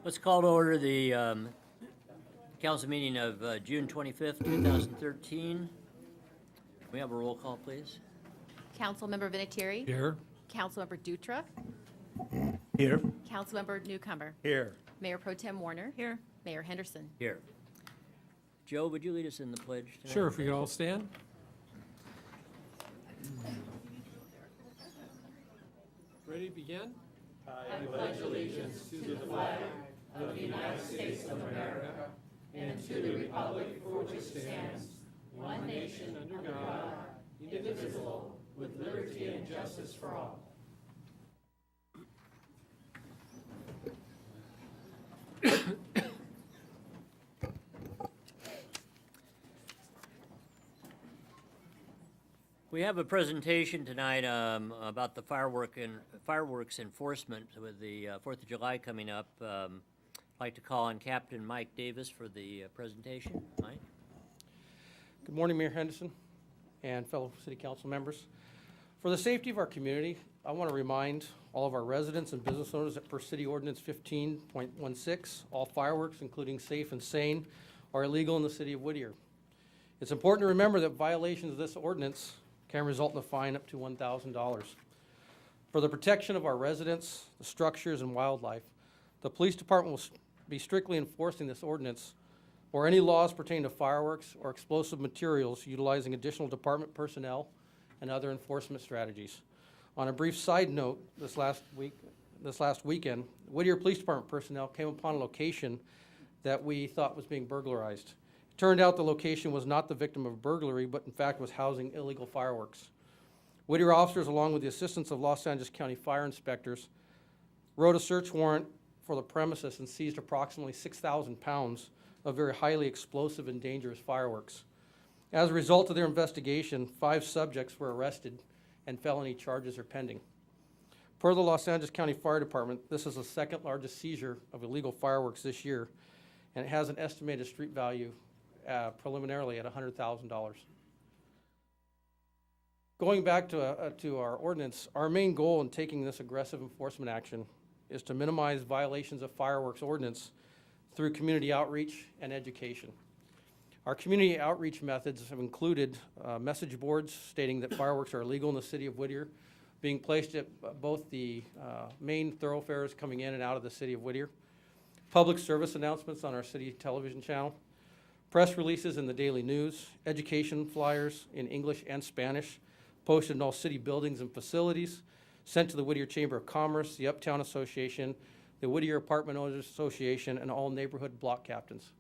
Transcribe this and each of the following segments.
Let's call to order the council meeting of June 25th, 2013. Can we have a roll call, please? Councilmember Vinatieri. Here. Councilmember Dutra. Here. Councilmember Newcomer. Here. Mayor Pro Tem Warner. Here. Mayor Henderson. Here. Joe, would you lead us in the pledge tonight? Sure, if we could all stand. Ready to begin? We have a presentation tonight about the fireworks enforcement with the 4th of July coming up. I'd like to call on Captain Mike Davis for the presentation. Mike? Good morning, Mayor Henderson and fellow city council members. For the safety of our community, I want to remind all of our residents and business owners that per City Ordinance 15.16, all fireworks, including safe and sane, are illegal in the city of Whittier. It's important to remember that violations of this ordinance can result in a fine up to $1,000. For the protection of our residents, the structures, and wildlife, the police department will be strictly enforcing this ordinance or any laws pertaining to fireworks or explosive materials, utilizing additional department personnel and other enforcement strategies. On a brief side note, this last weekend, Whittier Police Department personnel came upon a location that we thought was being burglarized. It turned out the location was not the victim of burglary, but in fact was housing illegal fireworks. Whittier officers, along with the assistance of Los Angeles County fire inspectors, wrote a search warrant for the premises and seized approximately 6,000 pounds of very highly explosive and dangerous fireworks. As a result of their investigation, 5 subjects were arrested and felony charges are pending. Per the Los Angeles County Fire Department, this is the second largest seizure of illegal fireworks this year, and it has an estimated street value preliminarily at $100,000. Going back to our ordinance, our main goal in taking this aggressive enforcement action is to minimize violations of fireworks ordinance through community outreach and education. Our community outreach methods have included message boards stating that fireworks are illegal in the city of Whittier, being placed at both the main thoroughfares coming in and out of the city of Whittier, public service announcements on our city television channel, press releases in the daily news, education flyers in English and Spanish, posted in all city buildings and facilities, sent to the Whittier Chamber of Commerce, the Uptown Association, the Whittier Apartment Owners Association, and all neighborhood block captains.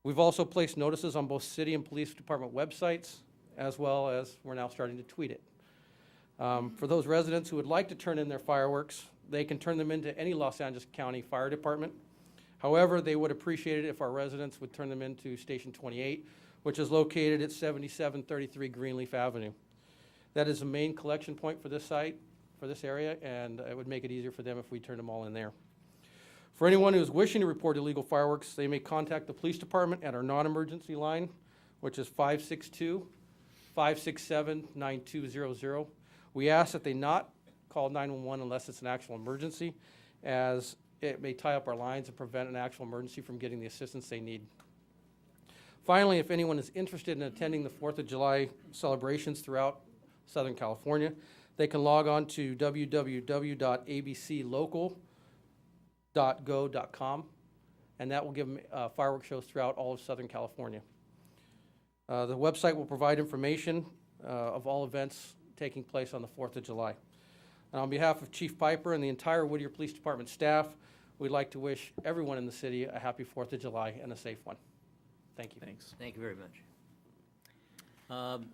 We've also placed notices on both city and police department websites, as well as we're now starting to tweet it. For those residents who would like to turn in their fireworks, they can turn them into any Los Angeles County Fire Department. However, they would appreciate it if our residents would turn them into Station 28, which is located at 7733 Greenleaf Avenue. That is the main collection point for this site, for this area, and it would make it easier for them if we turned them all in there. For anyone who is wishing to report illegal fireworks, they may contact the police department at our non-emergency line, which is 562-567-9200. We ask that they not call 911 unless it's an actual emergency, as it may tie up our lines and prevent an actual emergency from getting the assistance they need. Finally, if anyone is interested in attending the 4th of July celebrations throughout Southern California, they can log on to www.abclocal.go.com, and that will give them fireworks shows throughout all of Southern California. The website will provide information of all events taking place on the 4th of July. And on behalf of Chief Piper and the entire Whittier Police Department staff, we'd like to wish everyone in the city a happy 4th of July and a safe one. Thank you. Thanks. Thank you very much.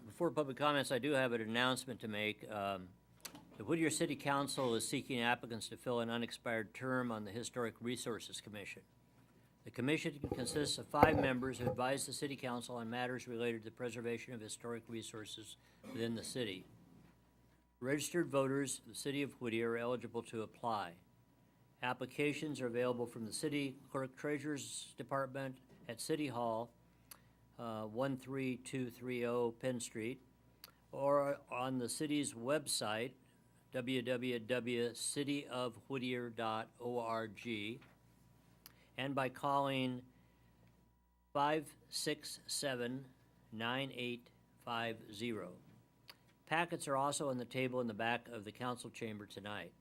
Before public comments, I do have an announcement to make. The Whittier City Council is seeking applicants to fill an unexpired term on the Historic Resources Commission. The commission consists of 5 members who advise the City Council on matters related to the preservation of historic resources within the city. Registered voters of the City of Whittier are eligible to apply. Applications are available from the City Clerk Treasurer's Department at City Hall, 13230 Penn Street, or on the city's website, www.cityofwhittier.org, and by calling 567-9850. Packets are also on the table in the back of the council chamber tonight.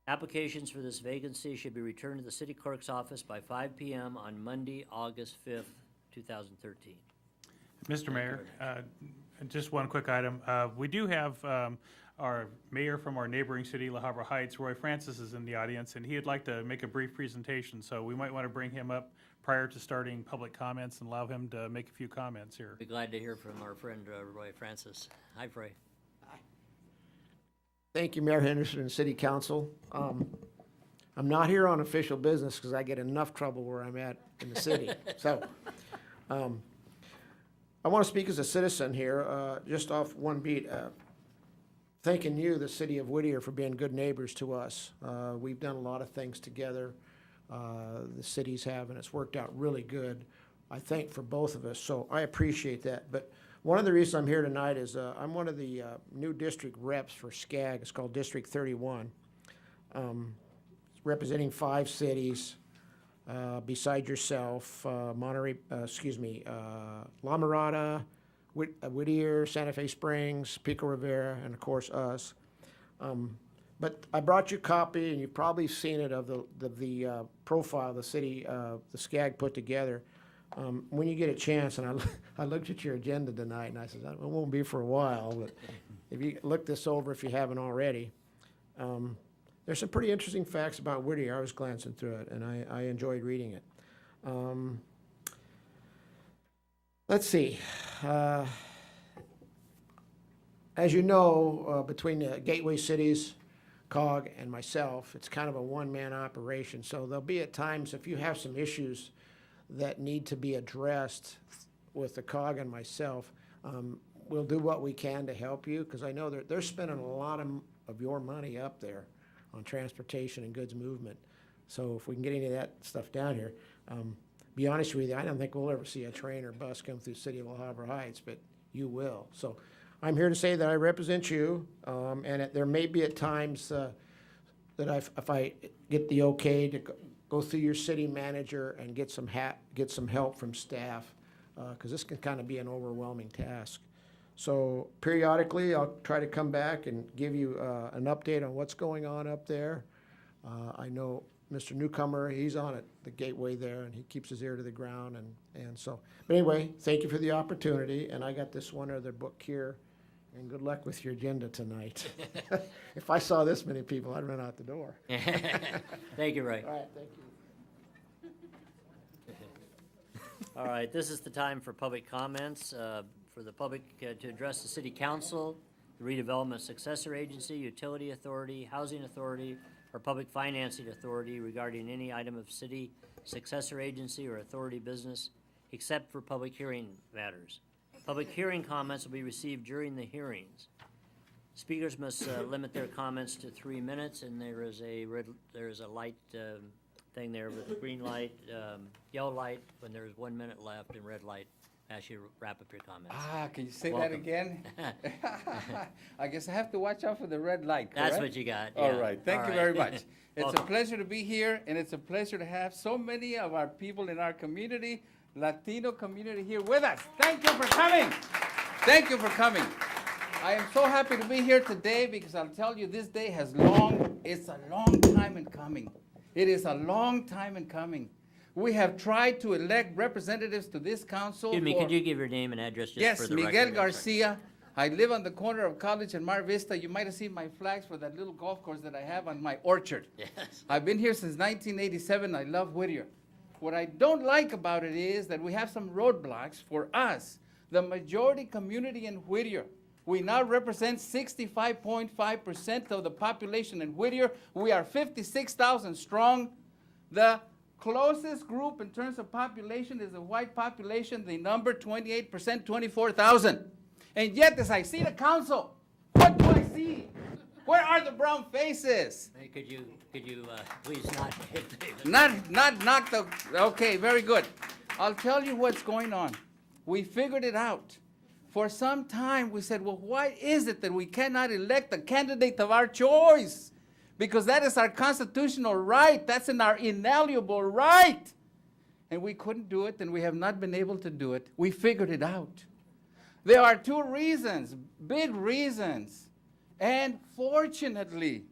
Applications for this vacancy should be returned to the city clerk's office by 5 p.m. on Monday, August 5th, 2013. Mr. Mayor, just one quick item. We do have our mayor from our neighboring city, La Habra Heights, Roy Francis, is in the audience, and he'd like to make a brief presentation, so we might want to bring him up prior to starting public comments and allow him to make a few comments here. Be glad to hear from our friend Roy Francis. Hi, Roy. Thank you, Mayor Henderson and City Council. I'm not here on official business because I get enough trouble where I'm at in the city. So, I want to speak as a citizen here, just off one beat. Thanking you, the city of Whittier, for being good neighbors to us. We've done a lot of things together, the cities have, and it's worked out really good, I think, for both of us. So I appreciate that. But one of the reasons I'm here tonight is I'm one of the new district reps for SCAG. It's called District 31. Representing 5 cities beside yourself, Monterey, La Mirada, Whittier, Santa Fe Springs, Pico Rivera, and of course us. But I brought you a copy, and you've probably seen it, of the profile the city, the SCAG put together. When you get a chance, and I looked at your agenda tonight, and I said, it won't be for a while, but if you look this over, if you haven't already, there's some pretty interesting facts about Whittier. I was glancing through it, and I enjoyed reading it. Let's see. As you know, between the gateway cities, COG, and myself, it's kind of a one-man operation. So there'll be at times, if you have some issues that need to be addressed with the COG and myself, we'll do what we can to help you, because I know they're spending a lot of your money up there on transportation and goods movement. So if we can get any of that stuff down here, be honest with you, I don't think we'll ever see a train or bus come through the city of La Habra Heights, but you will. So I'm here to say that I represent you, and there may be at times that if I get the okay to go through your city manager and get some help from staff, because this can kind of be an overwhelming task. So periodically, I'll try to come back and give you an update on what's going on up there. I know Mr. Newcomer, he's on at the gateway there, and he keeps his ear to the ground, and so. But anyway, thank you for the opportunity, and I got this one other book here, and good luck with your agenda tonight. If I saw this many people, I'd run out the door. Thank you, Roy. All right, thank you. All right, this is the time for public comments, for the public to address the city council, the redevelopment successor agency, utility authority, housing authority, or public financing authority regarding any item of city successor agency or authority business, except for public hearing matters. Public hearing comments will be received during the hearings. Speakers must limit their comments to 3 minutes, and there is a light thing there with the green light, yellow light when there's 1 minute left, and red light. Ask you to wrap up your comments. Can you say Welcome. that again? I guess I have to watch out for the red light, correct? That's what you got. All yeah. right, thank All you right. very much. It's a Welcome. pleasure to be here, and it's a pleasure to have so many of our people in our community, Latino community, here with us. Thank you for coming. Thank you for coming. I am so happy to be here today because I'll tell you, this day it's a long time in coming. It is a long time in coming. We have tried to elect representatives to this council. Excuse me, could you give your name and address just Yes, for the record? Miguel I'm sorry. Garcia. I live on the corner of College and Mar Vista. You might have seen my flags for that little golf course that I have on my orchard. Yes. I've been here since 1987. I love Whittier. What I don't like about it is that we have some roadblocks for us, the majority community in Whittier. We now represent 65.5% of the population in Whittier. We are 56,000 strong. The closest group in terms of population is the white population, the number 28%, 24,000. And yet, as I see the council, what do I see? Where are the brown faces? Hey, could you please not hit the... Not knock the, okay, very good. I'll tell you what's going on. We figured it out. For some time, we said, well, why is it that we cannot elect the candidate of our choice? because that is our constitutional right. That's in our inalienable right. And we couldn't do it, and we have not been able to do it. We figured it out. There are two reasons, big reasons. And fortunately,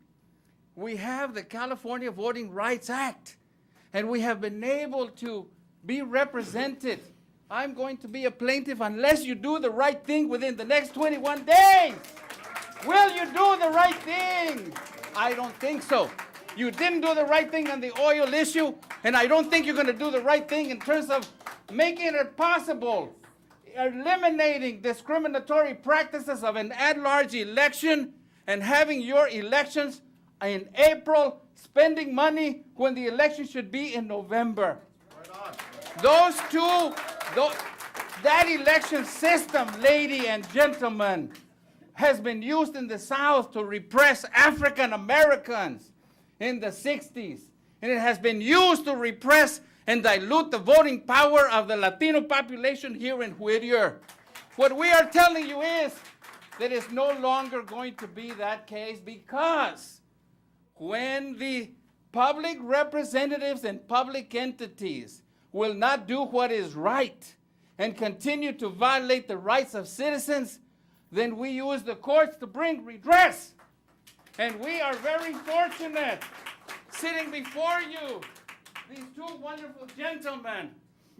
we have the California Voting Rights Act, and we have been able to be represented. I'm going to be a plaintiff unless you do the right thing within the next 21 days. Will you do the right thing? I don't think so. You didn't do the right thing on the oil issue, and I don't think you're going to do the right thing in terms of making it possible, eliminating discriminatory practices of an at-large election and having your elections in April, spending money when the election should be in November. Those two, that election system, ladies and gentlemen, has been used in the South to repress African Americans in the 60s. And it has been used to repress and dilute the voting power of the Latino population here in Whittier. What we are telling you is that it's no longer going to be that case, because when the public representatives and public entities will not do what is right and continue to violate the rights of citizens, then we use the courts to bring redress. And we are very fortunate sitting before you, these two wonderful gentlemen,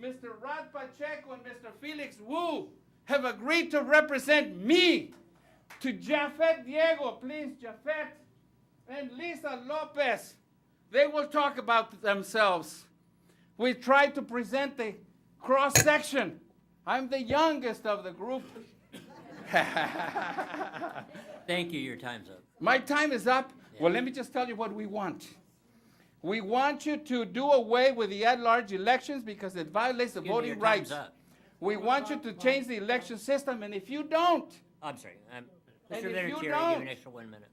Mr. Rod Pacheco and Mr. Felix Wu, have agreed to represent me. To Jafet Diego, please, Jafet, and Lisa Lopez. They will talk about themselves. We tried to present the cross-section. I'm the youngest of the group. Thank you, your time's up. My time is up. Yeah. Well, let me just tell you what we want. We want you to do away with the at-large elections because it violates the Excuse me, voting your rights. time's up. We want you to change the election system, and if you don't, I'm sorry, And Mr. if you Vinatieri, give you don't- an extra 1 minute.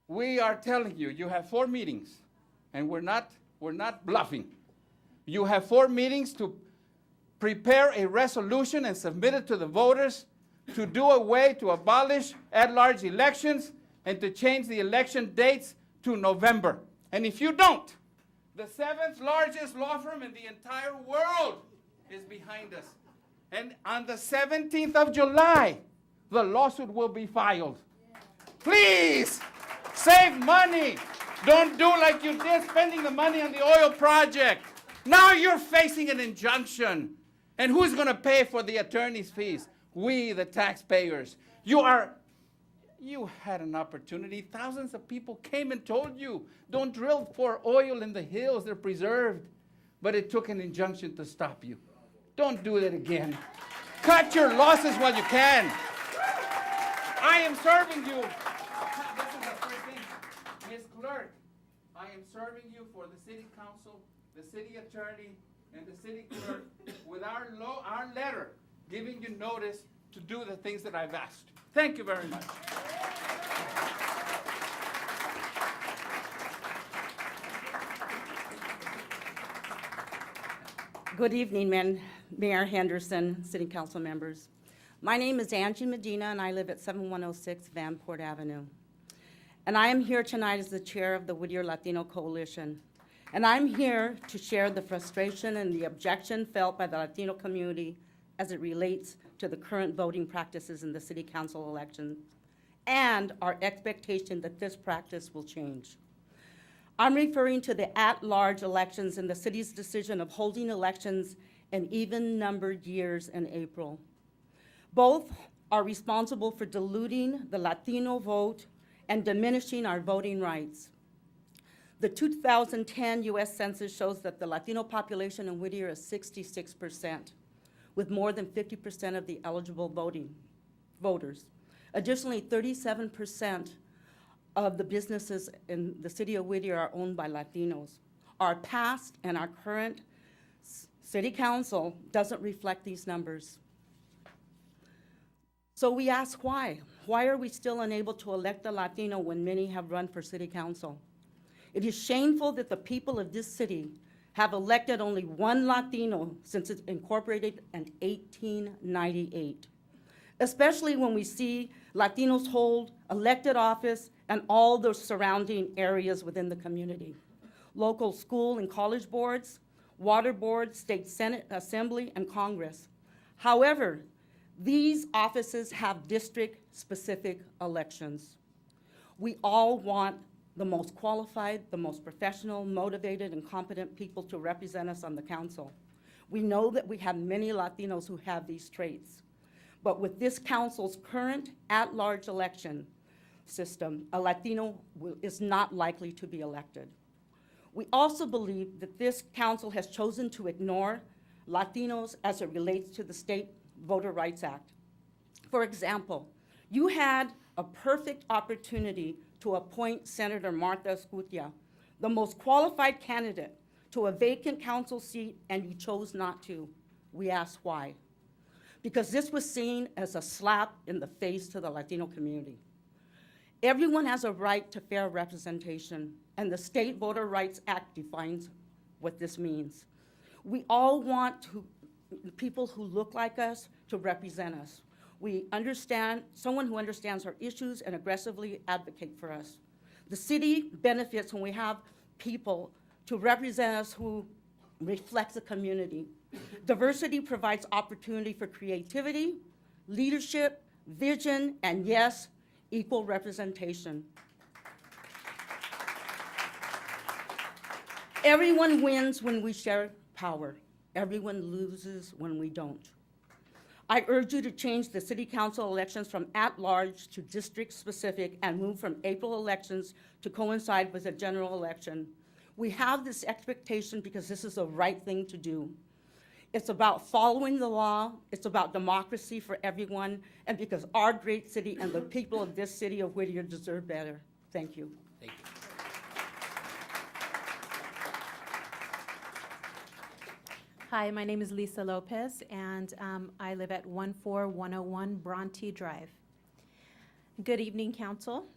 we are telling you, you have 4 meetings, and we're not bluffing. You have 4 meetings to prepare a resolution and submit it to the voters to do away, to abolish at-large elections and to change the election dates to November. And if you don't, the 7th largest law firm in the entire world is behind us. And on the 17th of July, the lawsuit will be filed. Please, save money. Don't do like you did spending the money on the oil project. Now you're facing an injunction. And who's going to pay for the attorney's fees? We, the taxpayers. You had an opportunity. Thousands of people came and told you, don't drill for oil in the hills, they're preserved. But it took an injunction to stop you. Don't do that again. Cut your losses while you can. I am serving you. This is the first thing. Ms. Clerk, I am serving you for the city council, the city attorney, and the city clerk with our letter giving you notice to do the things that I've asked. Thank you very much. Good evening, Mayor Henderson, City Council members. My name is Angie Medina, and I live at 7106 Vanport Avenue. And I am here tonight as the chair of the Whittier Latino Coalition. And I'm here to share the frustration and the objection felt by the Latino community as it relates to the current voting practices in the city council elections and our expectation that this practice will change. I'm referring to the at-large elections and the city's decision of holding elections in even-numbered years in April. Both are responsible for diluting the Latino vote and diminishing our voting rights. The 2010 U.S. Census shows that the Latino population in Whittier is 66%, with more than 50% of the eligible voters. Additionally, 37% of the businesses in the city of Whittier are owned by Latinos. Our past and our current city council doesn't reflect these numbers. So we ask why? Why are we still unable to elect a Latino when many have run for city council? It is shameful that the people of this city have elected only one Latino since it incorporated in 1898, especially when we see Latinos hold elected office and all the surrounding areas within the community. Local school and college boards, water boards, state senate, assembly, and Congress. However, these offices have district-specific elections. We all want the most qualified, the most professional, motivated, and competent people to represent us on the council. We know that we have many Latinos who have these traits. But with this council's current at-large election system, a Latino is not likely to be elected. We also believe that this council has chosen to ignore Latinos as it relates to the State Voter Rights Act. For example, you had a perfect opportunity to appoint Senator Martha Escutia, the most qualified candidate, to a vacant council seat, and you chose not to. We asked why. Because this was seen as a slap in the face to the Latino community. Everyone has a right to fair representation, and the State Voter Rights Act defines what this means. We all want people who look like us to represent us. We understand, someone who understands our issues and aggressively advocate for us. The city benefits when we have people to represent us who reflect the community. Diversity provides opportunity for creativity, leadership, vision, and yes, equal representation. Everyone wins when we share power. Everyone loses when we don't. I urge you to change the city council elections from at-large to district-specific and move from April elections to coincide with a general election. We have this expectation because this is the right thing to do. It's about following the law, it's about democracy for everyone, and because our great city and the people of this city of Whittier deserve better. Thank you. Thank you. Hi, my name is Lisa Lopez, and I live at 14101 Bronte Drive. Good evening, Council.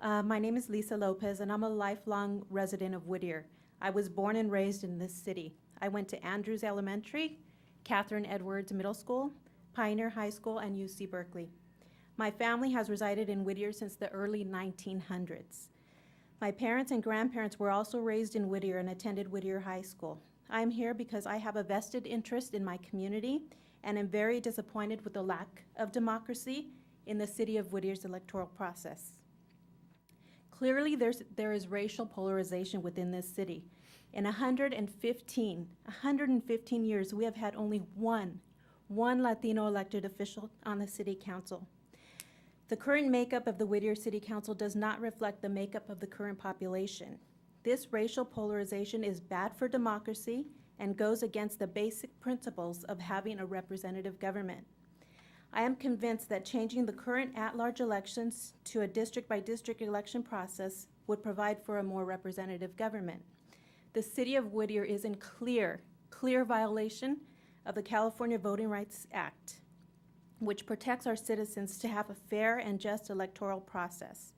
My name is Lisa Lopez, and I'm a lifelong resident of Whittier. I was born and raised in this city. I went to Andrews Elementary, Catherine Edwards Middle School, Pioneer High School, and UC Berkeley. My family has resided in Whittier since the early 1900s. My parents and grandparents were also raised in Whittier and attended Whittier High School. I'm here because I have a vested interest in my community and am very disappointed with the lack of democracy in the city of Whittier's electoral process. Clearly, there is racial polarization within this city. In 115 years, we have had only one Latino elected official on the city council. The current makeup of the Whittier City Council does not reflect the makeup of the current population. This racial polarization is bad for democracy and goes against the basic principles of having a representative government. I am convinced that changing the current at-large elections to a district-by-district election process would provide for a more representative government. The city of Whittier is in clear violation of the California Voting Rights Act, which protects our citizens to have a fair and just electoral process.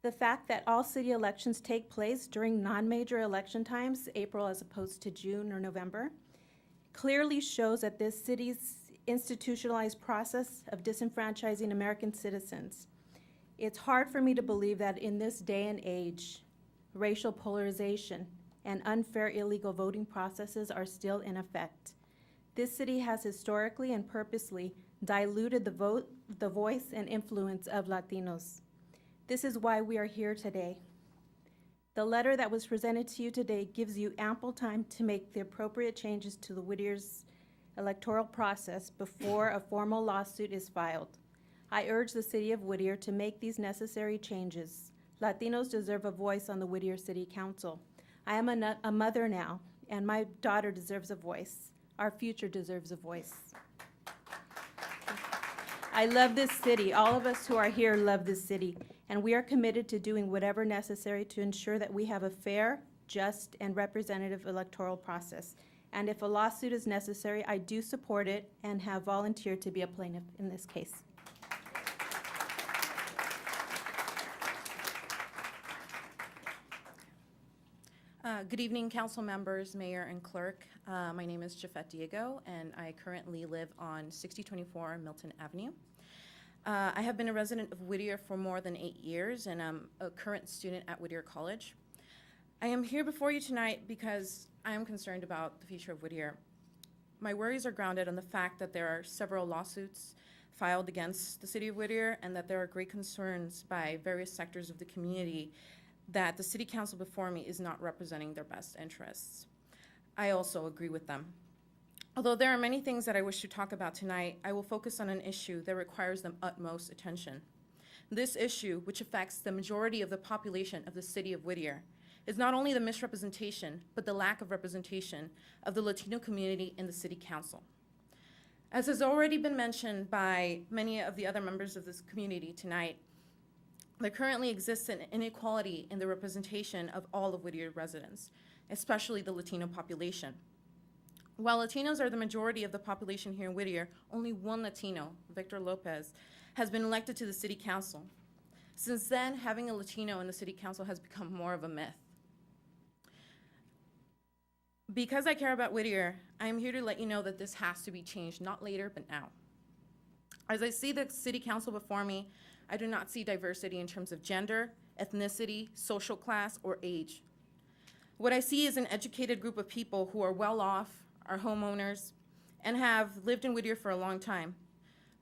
The fact that all city elections take place during non-major election times, April as opposed to June or November, clearly shows that this city's institutionalized process of disenfranchising American citizens. It's hard for me to believe that in this day and age, racial polarization and unfair illegal voting processes are still in effect. This city has historically and purposely diluted the voice and influence of Latinos. This is why we are here today. The letter that was presented to you today gives you ample time to make the appropriate changes to the Whittier's electoral process before a formal lawsuit is filed. I urge the city of Whittier to make these necessary changes. Latinos deserve a voice on the Whittier City Council. I am a mother now, and my daughter deserves a voice. Our future deserves a voice. I love this city. All of us who are here love this city, and we are committed to doing whatever necessary to ensure that we have a fair, just, and representative electoral process. And if a lawsuit is necessary, I do support it and have volunteered to be a plaintiff in this case. Good evening, council members, mayor, and clerk. My name is Jafet Diego, and I currently live on 6024 Milton Avenue. I have been a resident of Whittier for more than 8 years, and I'm a current student at Whittier College. I am here before you tonight because I am concerned about the future of Whittier. My worries are grounded on the fact that there are several lawsuits filed against the city of Whittier, and that there are great concerns by various sectors of the community that the city council before me is not representing their best interests. I also agree with them. Although there are many things that I wish to talk about tonight, I will focus on an issue that requires the utmost attention. This issue, which affects the majority of the population of the city of Whittier, is not only the misrepresentation, but the lack of representation of the Latino community in the city council. As has already been mentioned by many of the other members of this community tonight, there currently exists an inequality in the representation of all of Whittier residents, especially the Latino population. While Latinos are the majority of the population here in Whittier, only one Latino, Victor Lopez, has been elected to the city council. Since then, having a Latino in the city council has become more of a myth. Because I care about Whittier, I am here to let you know that this has to be changed, not later, but now. As I see the city council before me, I do not see diversity in terms of gender, ethnicity, social class, or age. What I see is an educated group of people who are well off, are homeowners, and have lived in Whittier for a long time.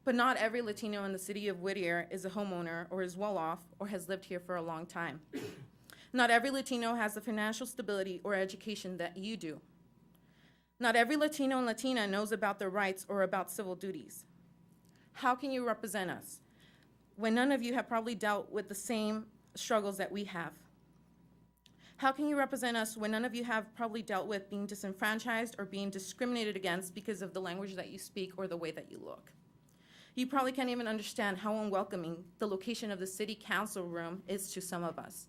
But not every Latino in the city of Whittier is a homeowner, or is well off, or has lived here for a long time. Not every Latino has the financial stability or education that you do. Not every Latino and Latina knows about their rights or about civil duties. How can you represent us when none of you have probably dealt with the same struggles that we have? How can you represent us when none of you have probably dealt with being disenfranchised or being discriminated against because of the language that you speak or the way that you look? You probably can't even understand how unwelcoming the location of the city council room is to some of us.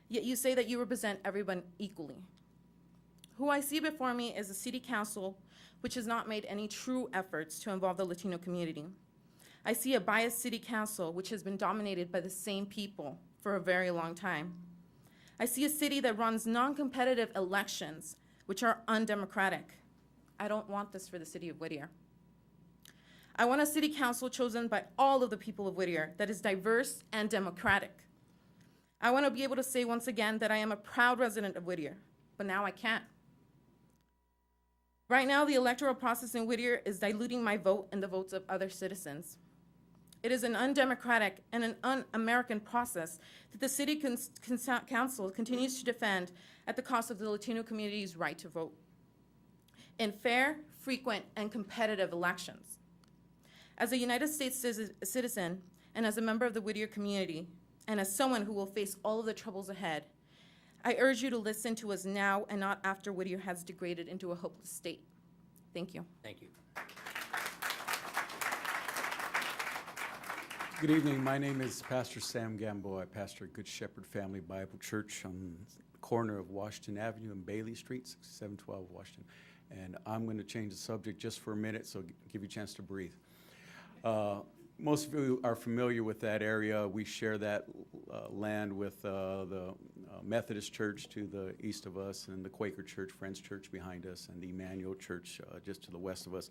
Yet you say that you represent everyone equally. Who I see before me is a city council which has not made any true efforts to involve the Latino community. I see a biased city council which has been dominated by the same people for a very long time. I see a city that runs non-competitive elections which are undemocratic. I don't want this for the city of Whittier. I want a city council chosen by all of the people of Whittier that is diverse and democratic. I want to be able to say once again that I am a proud resident of Whittier, but now I can't. Right now, the electoral process in Whittier is diluting my vote and the votes of other citizens. It is an undemocratic and an un-American process that the city council continues to defend at the cost of the Latino community's right to vote in fair, frequent, and competitive elections. As a United States citizen and as a member of the Whittier community, and as someone who will face all of the troubles ahead, I urge you to listen to us now and not after Whittier has degraded into a hopeless state. Thank you. Thank you. Good evening. My name is Pastor Sam Gambo. I pastor Good Shepherd Family Bible Church on the corner of Washington Avenue and Bailey Street, 6712 Washington. And I'm going to change the subject just for a minute, so give you a chance to breathe. Most of you are familiar with that area. We share that land with the Methodist Church to the east of us, and the Quaker Church, Friends Church behind us, and the Emmanuel Church just to the west of us.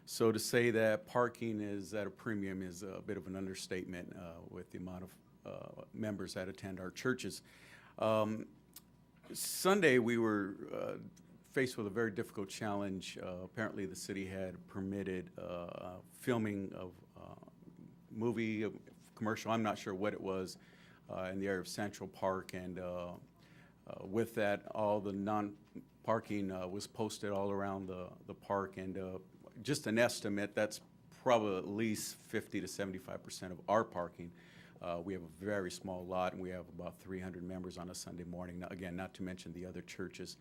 So to say that parking is at a premium is a bit of an understatement with the amount of members that attend our churches. Sunday we were faced with a very difficult challenge. Apparently the city had permitted filming of movie, commercial, I'm not sure what it was, in the area of Central Park, and with that, all the non-parking was posted all around the park, and just an estimate, that's probably at least 50 to 75% of our parking. We have a very small lot, and we have about 300 members on a Sunday morning, now, again, not to mention the other churches.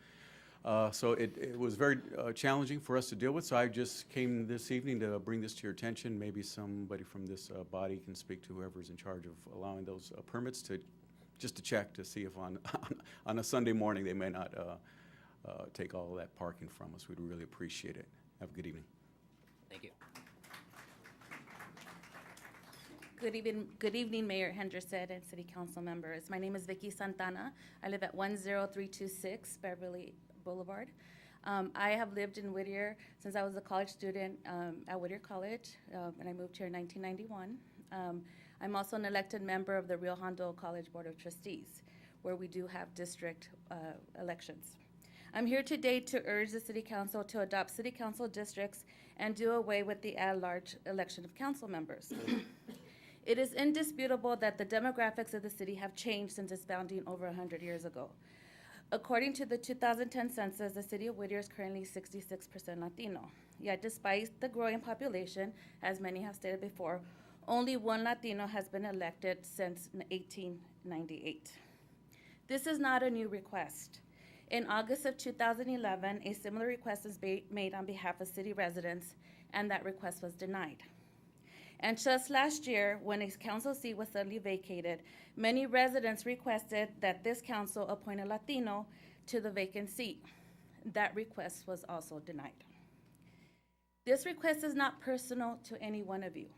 So it was very challenging for us to deal with, so I just came this evening to bring this to your attention. Maybe somebody from this body can speak to whoever's in charge of allowing those permits just to check to see if on a Sunday morning they may not take all of that parking from us. We'd really appreciate it. Have a good evening. Thank you. Good evening, Mayor Henderson and City Council members. My name is Vicky Santana. I live at 10326 Beverly Boulevard. I have lived in Whittier since I was a college student at Whittier College, and I moved here in 1991. I'm also an elected member of the Rio Hondo College Board of Trustees, where we do have district elections. I'm here today to urge the City Council to adopt City Council districts and do away with the at-large election of council members. It is indisputable that the demographics of the city have changed since its founding over 100 years ago. According to the 2010 census, the city of Whittier is currently 66% Latino. Yet despite the growing population, as many have stated before, only one Latino has been elected since 1898. This is not a new request. In August of 2011, a similar request was made on behalf of city residents, and that request was denied. And just last year, when a council seat was suddenly vacated, many residents requested that this council appoint a Latino to the vacant seat. That request was also denied. This request is not personal to any one of you.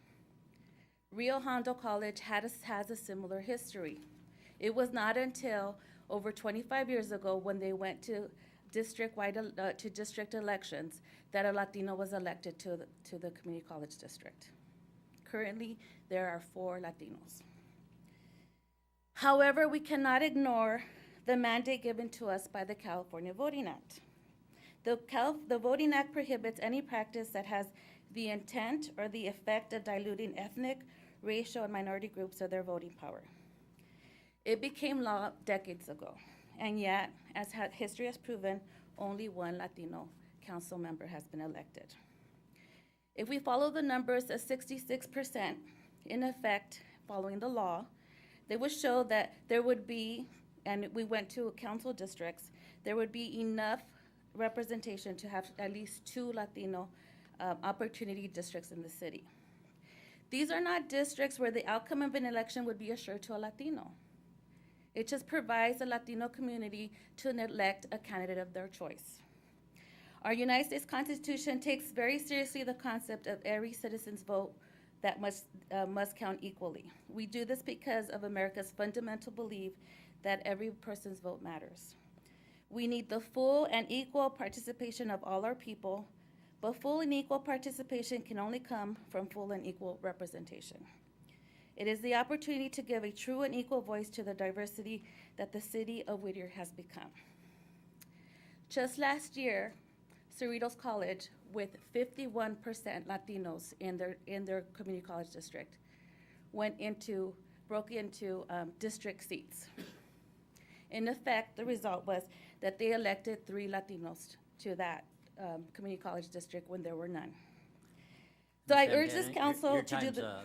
Rio Hondo College has a similar history. It was not until over 25 years ago when they went to district elections that a Latino was elected to the community college district. Currently, there are 4 Latinos. However, we cannot ignore the mandate given to us by the California Voting Act. The Voting Act prohibits any practice that has the intent or the effect of diluting ethnic, racial, and minority groups of their voting power. It became law decades ago, and yet, as history has proven, only one Latino council member has been elected. If we follow the numbers of 66% in effect following the law, they would show that there would be, and we went to council districts, there would be enough representation to have at least 2 Latino opportunity districts in the city. These are not districts where the outcome of an election would be assured to a Latino. It just provides the Latino community to elect a candidate of their choice. Our United States Constitution takes very seriously the concept of every citizen's vote that must count equally. We do this because of America's fundamental belief that every person's vote matters. We need the full and equal participation of all our people, but full and equal participation can only come from full and equal representation. It is the opportunity to give a true and equal voice to the diversity that the city of Whittier has become. Just last year, Cerritos College, with 51% Latinos in their community college district, broke into district seats. In effect, the result was that they elected 3 Latinos to that community college district when there were none. So I urge this council to do the...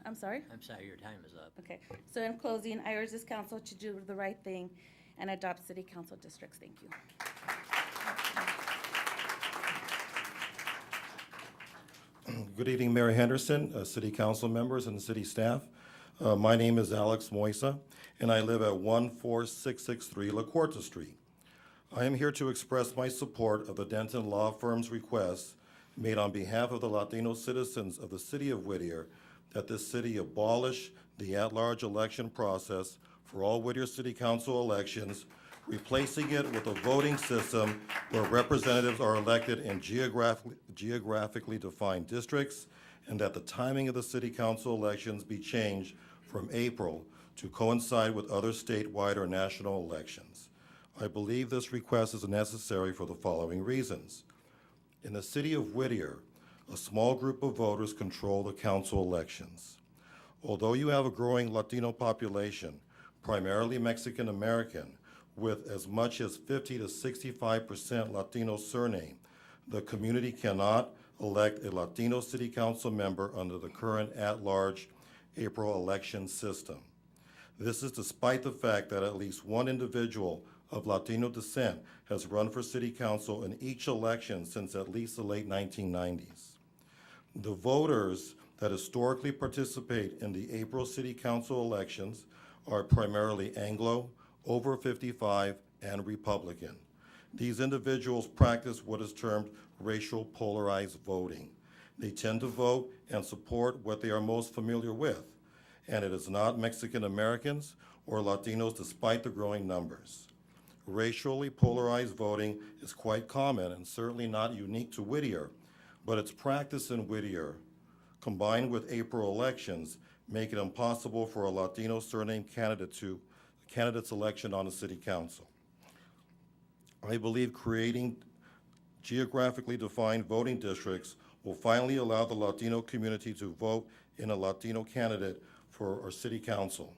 I'm sorry? I'm sorry, your time is up. Okay, so in closing, I urge this council to do the right thing and adopt city council districts. Thank you. Good evening, Mayor Henderson, city council members, and city staff. My name is Alex Moisa, and I live at 14663 La Cuarta Street. I am here to express my support of the Denton Law Firm's request made on behalf of the Latino citizens of the city of Whittier that this city abolish the at-large election process for all Whittier City Council elections, replacing it with a voting system where representatives are elected in geographically defined districts, and that the timing of the city council elections be changed from April to coincide with other statewide or national elections. I believe this request is necessary for the following reasons. In the city of Whittier, a small group of voters control the council elections. Although you have a growing Latino population, primarily Mexican American, with as much as 50 to 65% Latino surname, the community cannot elect a Latino city council member under the current at-large April election system. This is despite the fact that at least one individual of Latino descent has run for city council in each election since at least the late 1990s. The voters that historically participate in the April city council elections are primarily Anglo, over 55, and Republican. These individuals practice what is termed racial polarized voting. They tend to vote and support what they are most familiar with, and it is not Mexican Americans or Latinos despite the growing numbers. Racially polarized voting is quite common and certainly not unique to Whittier, but its practice in Whittier, combined with April elections, make it impossible for a Latino surname candidate's election on the city council. I believe creating geographically defined voting districts will finally allow the Latino community to vote in a Latino candidate for our city council.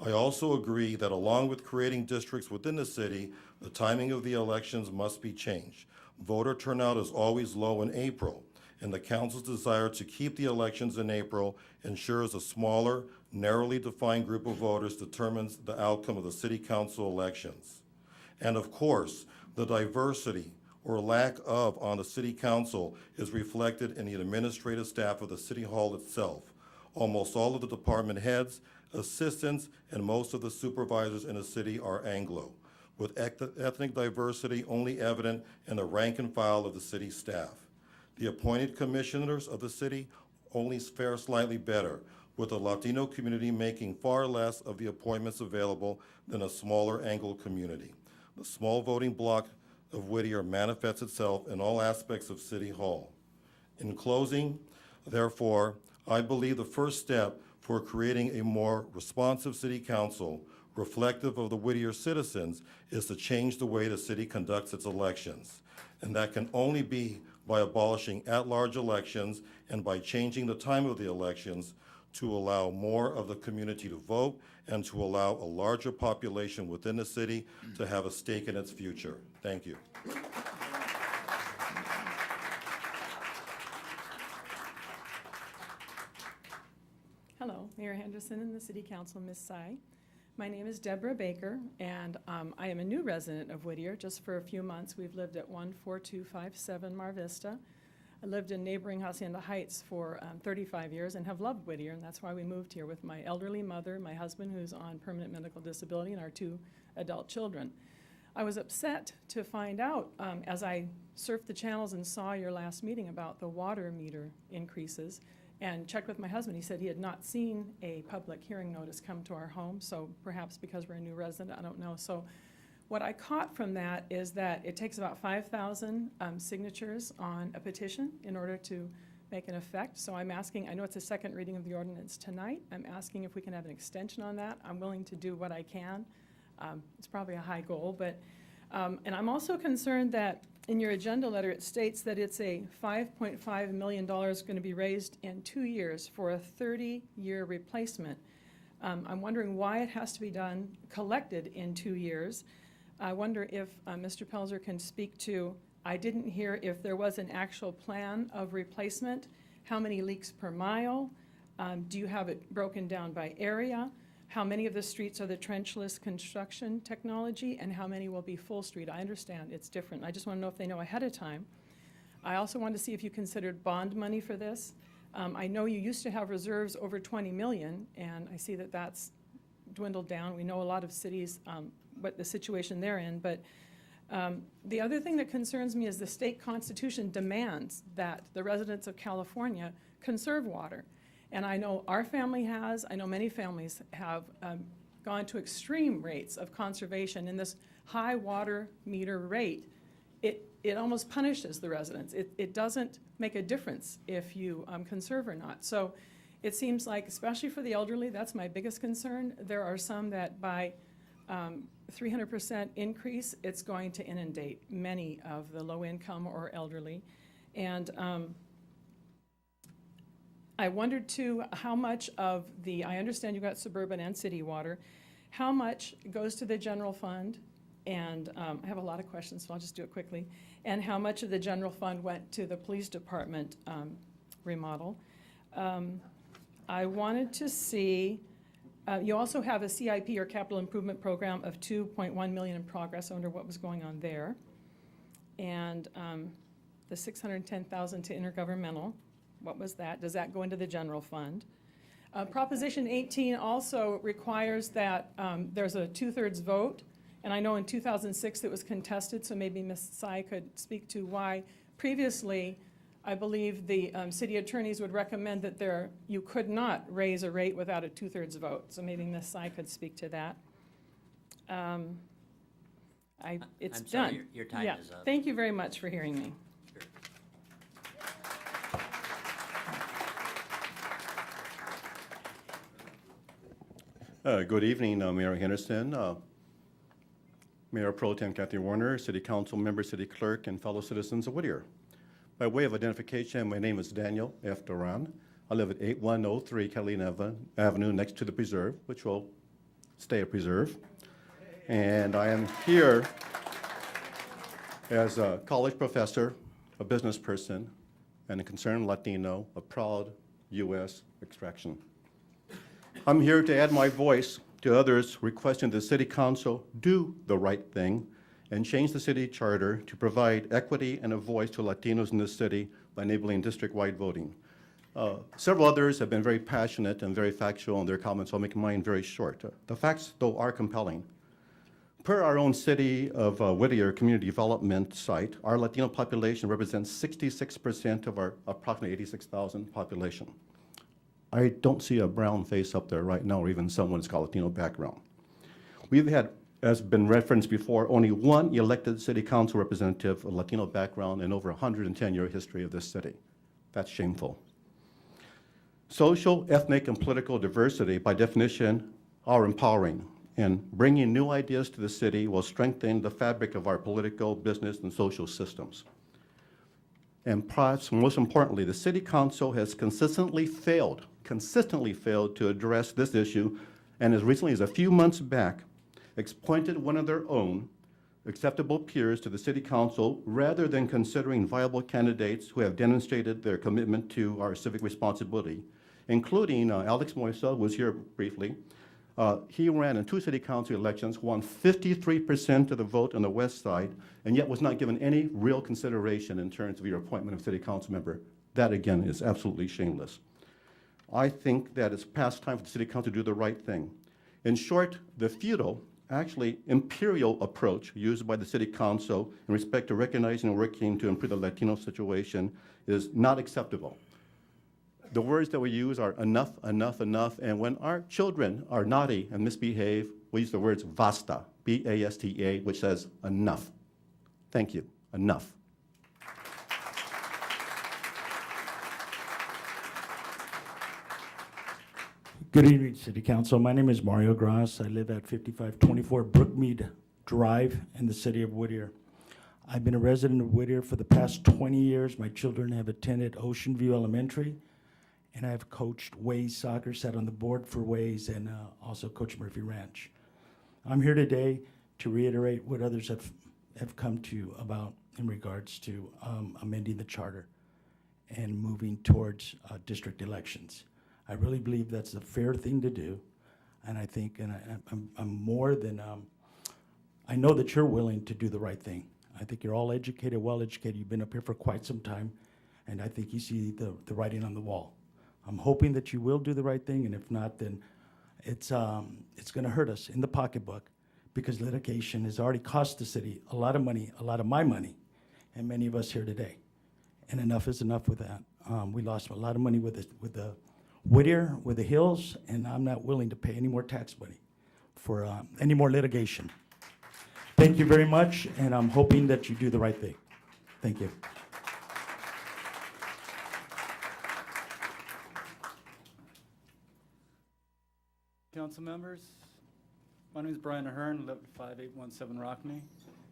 I also agree that along with creating districts within the city, the timing of the elections must be changed. Voter turnout is always low in April, and the council's desire to keep the elections in April ensures a smaller, narrowly defined group of voters determines the outcome of the city council elections. And of course, the diversity or lack of on the city council is reflected in the administrative staff of the city hall itself. Almost all of the department heads, assistants, and most of the supervisors in the city are Anglo, with ethnic diversity only evident in the rank and file of the city staff. The appointed commissioners of the city only fare slightly better, with the Latino community making far less of the appointments available than a smaller Anglo community. The small voting bloc of Whittier manifests itself in all aspects of City Hall. In closing, therefore, I believe the first step for creating a more responsive city council reflective of the Whittier citizens is to change the way the city conducts its elections. And that can only be by abolishing at-large elections and by changing the time of the elections to allow more of the community to vote and to allow a larger population within the city to have a stake in its future. Thank you. Hello, Mayor Henderson and the City Council, Ms. Sy. My name is Deborah Baker, and I am a new resident of Whittier. Just for a few months, we've lived at 14257 Mar Vista. I lived in neighboring Hacienda Heights for 35 years and have loved Whittier, and that's why we moved here with my elderly mother, my husband who's on permanent medical disability, and our 2 adult children. I was upset to find out as I surfed the channels and saw your last meeting about the water meter increases and checked with my husband. He said he had not seen a public hearing notice come to our home, so perhaps because we're a new resident, I don't know. So what I caught from that is that it takes about 5,000 signatures on a petition in order to make an effect. So I'm asking, I know it's a second reading of the ordinance tonight, I'm asking if we can have an extension on that. I'm willing to do what I can. It's probably a high goal, but, and I'm also concerned that in your agenda letter, it states that it's a $5.5 million going to be raised in 2 years for a 30-year replacement. I'm wondering why it has to be done, collected in 2 years. I wonder if Mr. Pelzer can speak to, I didn't hear if there was an actual plan of replacement, how many leaks per mile, do you have it broken down by area? How many of the streets are the trenchless construction technology, and how many will be full street? I understand it's different. I just want to know if they know ahead of time. I also wanted to see if you considered bond money for this. I know you used to have reserves over 20 million, and I see that that's dwindled down. We know a lot of cities, what the situation they're in, but the other thing that concerns me is the state constitution demands that the residents of California conserve water. And I know our family has, I know many families have gone to extreme rates of conservation. And this high water meter rate, it almost punishes the residents. It doesn't make a difference if you conserve or not. So it seems like, especially for the elderly, that's my biggest concern. There are some that by 300% increase, it's going to inundate many of the low income or elderly. And I wondered too, how much of the, I understand you've got suburban and city water, how much goes to the general fund? And I have a lot of questions, so I'll just do it quickly. And how much of the general fund went to the police department remodel? I wanted to see, you also have a CIP or capital improvement program of $2.1 million in progress. I wonder what was going on there. And the $610,000 to intergovernmental. What was that? Does that go into the general fund? Proposition 18 also requires that there's a 2/3 vote, and I know in 2006 it was contested, so maybe Ms. Sy could speak to why previously I believe the city attorneys would recommend that you could not raise a rate without a 2/3 vote, so maybe Ms. Sy could speak to that. It's I'm sorry, done. your time Yeah. is up. Thank you very much for hearing me. Good evening, Mayor Henderson, Mayor Pro Tem Kathy Warner, City Council member, City Clerk, and fellow citizens of Whittier. By way of identification, my name is Daniel F. Duran. I live at 8103 Catalina Avenue next to the preserve, which will stay a preserve. And I am here as a college professor, a business person, and a concerned Latino, a proud U.S. extraction. I'm here to add my voice to others requesting the City Council do the right thing and change the city charter to provide equity and a voice to Latinos in this city by enabling district-wide voting. Several others have been very passionate and very factual in their comments, so I'll make mine very short. The facts, though, are compelling. Per our own City of Whittier Community Development site, our Latino population represents 66% of our approximately 86,000 population. I don't see a brown face up there right now, or even someone who's got Latino background. We've had, as been referenced before, only one elected city council representative of Latino background in over 110-year history of this city. That's shameful. Social, ethnic, and political diversity, by definition, are empowering, and bringing new ideas to the city will strengthen the fabric of our political, business, and social systems. And perhaps most importantly, the City Council has consistently failed to address this issue, and as recently as a few months back, appointed one of their own acceptable peers to the City Council rather than considering viable candidates who have demonstrated their commitment to our civic responsibility, including Alex Moisa, who was here briefly. He ran in 2 city council elections, won 53% of the vote on the west side, and yet was not given any real consideration in terms of your appointment of city council member. That, again, is absolutely shameless. I think that it's past time for the city council to do the right thing. In short, the feudal, actually imperial approach used by the city council in respect to recognizing and working to improve the Latino situation is not acceptable. The words that we use are enough, enough, enough, and when our children are naughty and misbehave, we use the words basta, B-A-S-T-A, which says enough. Thank you, enough. Good evening, City Council. My name is Mario Gras. I live at 5524 Brookmead Drive in the city of Whittier. I've been a resident of Whittier for the past 20 years. My children have attended Ocean View Elementary, and I have coached Ways Soccer, sat on the board for Ways, and also coached Murphy Ranch. I'm here today to reiterate what others have come to about in regards to amending the charter and moving towards district elections. I really believe that's a fair thing to do, and I think, and I'm more than, I know that you're willing to do the right thing. I think you're all educated, well-educated. You've been up here for quite some time, and I think you see the writing on the wall. I'm hoping that you will do the right thing, and if not, then it's going to hurt us in the pocketbook because litigation has already cost the city a lot of money, a lot of my money, and many of us here today. And enough is enough with that. We lost a lot of money with the Whittier, with the Hills, and I'm not willing to pay any more tax money for any more litigation. Thank you very much, and I'm hoping that you do the right thing. Thank you. Council members, my name is Brian Ahern, live at 5817 Rockney.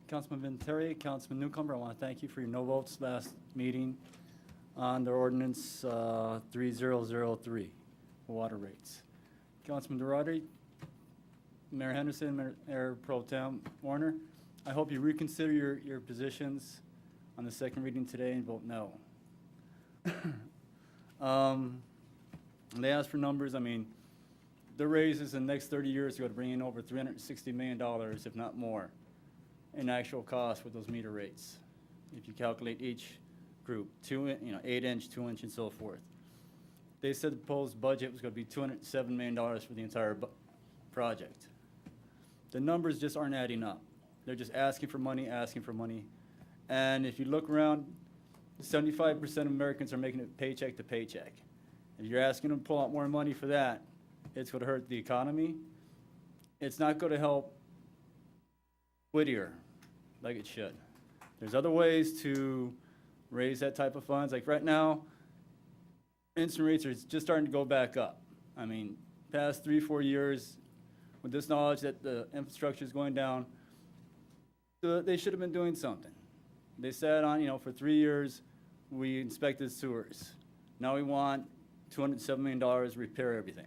Councilman Vinatieri, Councilman Newcomer, I want to thank you for your no votes last meeting on the ordinance 3003, water rates. Councilman Durati, Mayor Henderson, Mayor Pro Tem Warner, I hope you reconsider your positions on the second reading today and vote no. They asked for numbers. I mean, the raises in the next 30 years are going to bring in over $360 million, if not more, in actual cost with those meter rates. If you calculate each group, 8-inch, 2-inch, and so forth. They said the proposed budget was going to be $207 million for the entire project. The numbers just aren't adding up. They're just asking for money, and if you look around, 75% of Americans are making it paycheck to paycheck. If you're asking them to pull out more money for that, it's going to hurt the economy. It's not going to help Whittier. like it should. There's other ways to raise that type of funds. Like right now, incident rates are just starting to go back up. I mean, past 3-4 years, with this knowledge that the infrastructure is going down, they should have been doing something. They said on, for 3 years, we inspected sewers. Now we want $207 million to repair everything.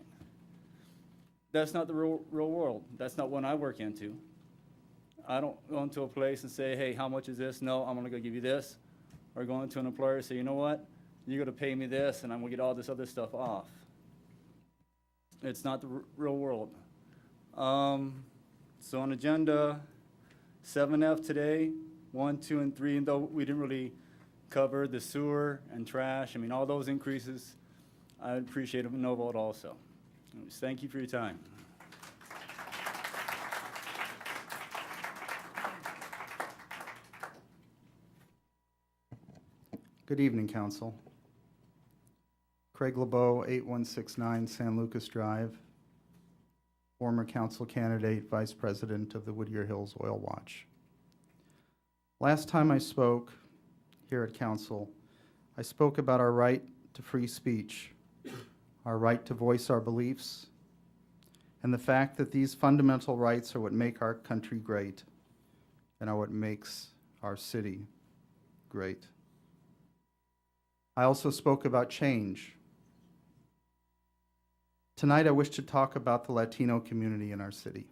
That's not the real world. That's not what I work into. I don't go into a place and say, hey, how much is this? No, I'm gonna go give you this. Or go into an employer and say, you know what? You're gonna pay me this and I'm gonna get all this other stuff off. It's not the real world. So on agenda 7F today, 1, 2, and 3, and though we didn't really cover the sewer and trash, I mean, all those increases, I'd appreciate a no vote also. Thank you for your time. Good evening, Council. Craig LeBeau, 8169 San Lucas Drive, former council candidate, vice president of the Whittier Hills Oil Watch. Last time I spoke here at Council, I spoke about our right to free speech, our right to voice our beliefs, and the fact that these fundamental rights are what make our country great and are what makes our city great. I also spoke about change. Tonight I wish to talk about the Latino community in our city.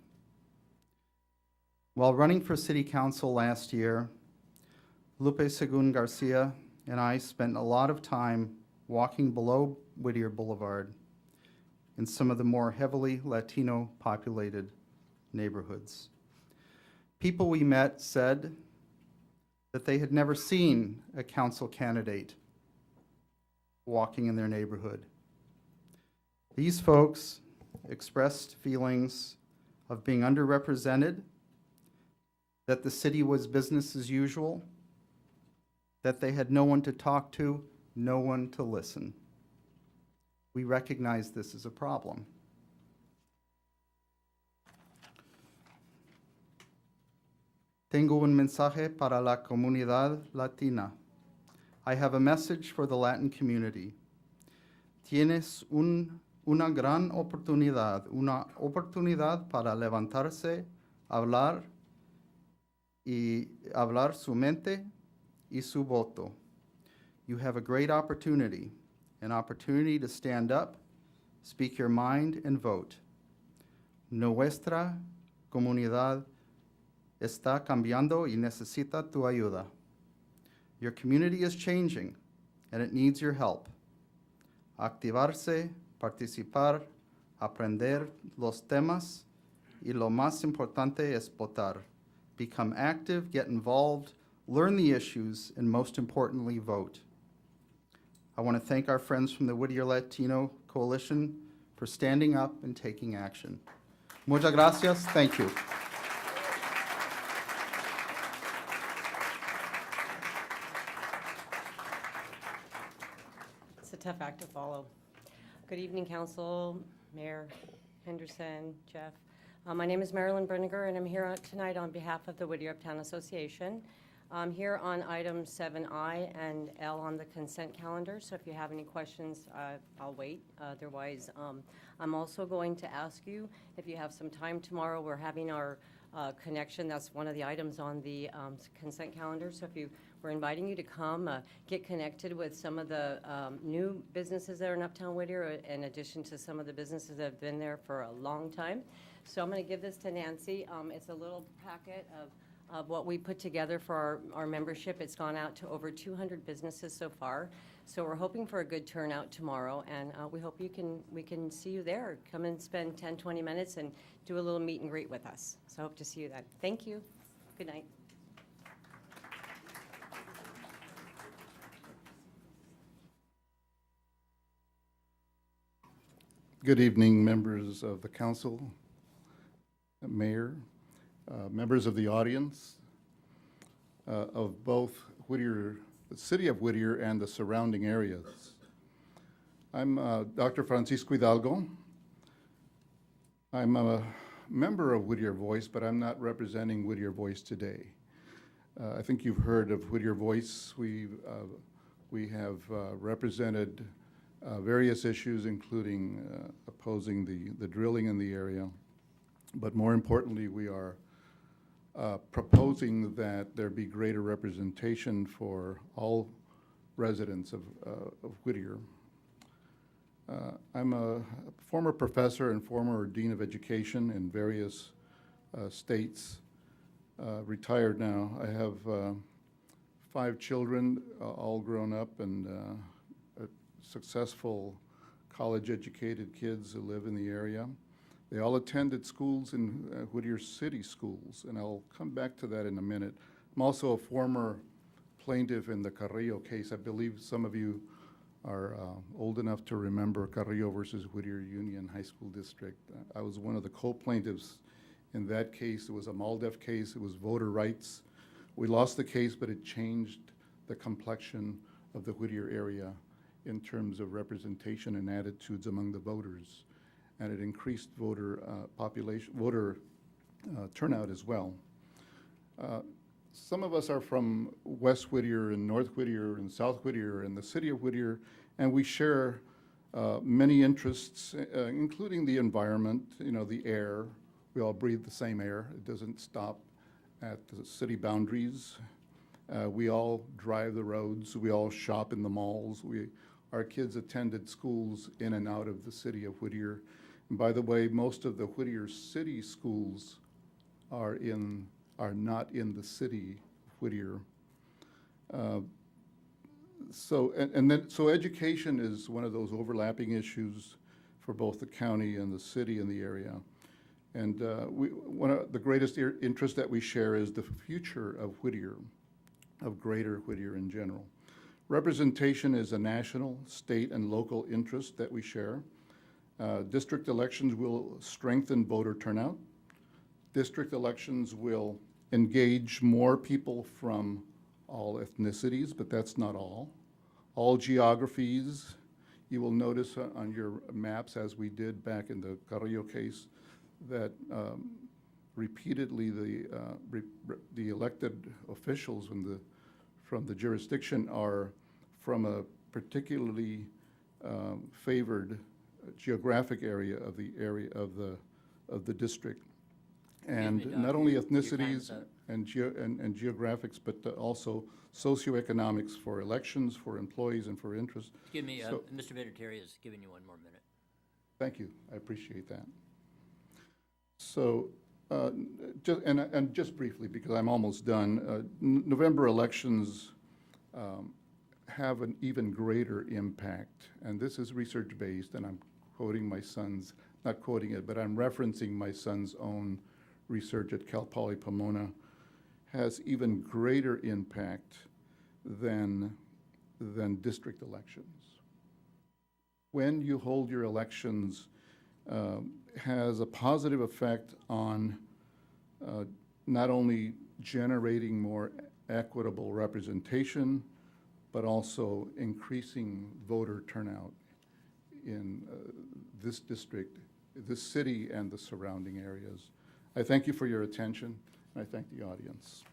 While running for city council last year, Lupe Segun Garcia and I spent a lot of time walking below Whittier Boulevard in some of the more heavily Latino populated neighborhoods. People we met said that they had never seen a council candidate walking in their neighborhood. These folks expressed feelings of being underrepresented, that the city was business as usual, that they had no one to talk to, no one to listen. We recognize this as a problem. Tengo un mensaje para la comunidad latina. I have a message for the Latin community. Tienes una gran oportunidad para levantarse, hablar su mente y su voto. You have a great opportunity, an opportunity to stand up, speak your mind, and vote. Nuestra comunidad está cambiando y necesita tu ayuda. Your community is changing, and it needs your help. Activarse, participar, aprender los temas, y lo más importante es votar. Become active, get involved, learn the issues, and most importantly, vote. I want to thank our friends from the Whittier Latino Coalition for standing up and taking action. Muchas gracias. Thank you. It's a tough act to follow. Good evening, Council, Mayor Henderson, Jeff. My name is Marilyn Brenniger, and I'm here tonight on behalf of the Whittier Uptown Association. I'm here on items 7I and L on the consent calendar, so if you have any questions, I'll wait. Otherwise, I'm also going to ask you if you have some time tomorrow. We're having our connection. That's one of the items on the consent calendar. So we're inviting you to come get connected with some of the new businesses that are in Uptown Whittier, in addition to some of the businesses that have been there for a long time. So I'm going to give this to Nancy. It's a little packet of what we put together for our membership. It's gone out to over 200 businesses so far. So we're hoping for a good turnout tomorrow, and we hope we can see you there. Come and spend 10, 20 minutes and do a little meet and greet with us. So I hope to see you then. Thank you. Good night. Good evening, members of the council, mayor, members of the audience of both Whittier, the city of Whittier and the surrounding areas. I'm Dr. Francisco Hidalgo. I'm a member of Whittier Voice, but I'm not representing Whittier Voice today. I think you've heard of Whittier Voice. We have represented various issues, including opposing the drilling in the area. But more importantly, we are proposing that there be greater representation for all residents of Whittier. I'm a former professor and former dean of education in various states, retired now. I have 5 children, all grown up and successful college-educated kids who live in the area. They all attended schools in Whittier City schools, and I'll come back to that in a minute. I'm also a former plaintiff in the Carrillo case. I believe some of you are old enough to remember Carrillo versus Whittier Union High School District. I was one of the co-plaintiffs in that case. It was a MALDEF case. It was voter rights. We lost the case, but it changed the complexion of the Whittier area in terms of representation and attitudes among the voters. And it increased voter turnout as well. Some of us are from West Whittier and North Whittier and South Whittier and the city of Whittier, and we share many interests, including the environment, the air. We all breathe the same air. It doesn't stop at the city boundaries. We all drive the roads. We all shop in the malls. Our kids attended schools in and out of the city of Whittier. And by the way, most of the Whittier city schools are not in the city of Whittier. So education is one of those overlapping issues for both the county and the city and the area. And one of the greatest interest that we share is the future of Whittier, of greater Whittier in general. Representation is a national, state, and local interest that we share. District elections will strengthen voter turnout. District elections will engage more people from all ethnicities, but that's not all. All geographies. You will notice on your maps, as we did back in the Carrillo case, that repeatedly the elected officials from the jurisdiction are from a particularly favored geographic area of the district. And not only ethnicities and geographics, but also socioeconomics for elections, for employees, and for interest. Excuse me, Mr. Vinatieri is giving you one more minute. Thank you. I appreciate that. So, just briefly, because I'm almost done, November elections have an even greater impact, and this is research-based, and I'm quoting my son's, not quoting it, but I'm referencing my son's own research at Cal Poly Pomona, has even greater impact than district elections. When you hold your elections, has a positive effect on not only generating more equitable representation, but also increasing voter turnout in this district, this city, and the surrounding areas. I thank you for your attention, and I thank the audience.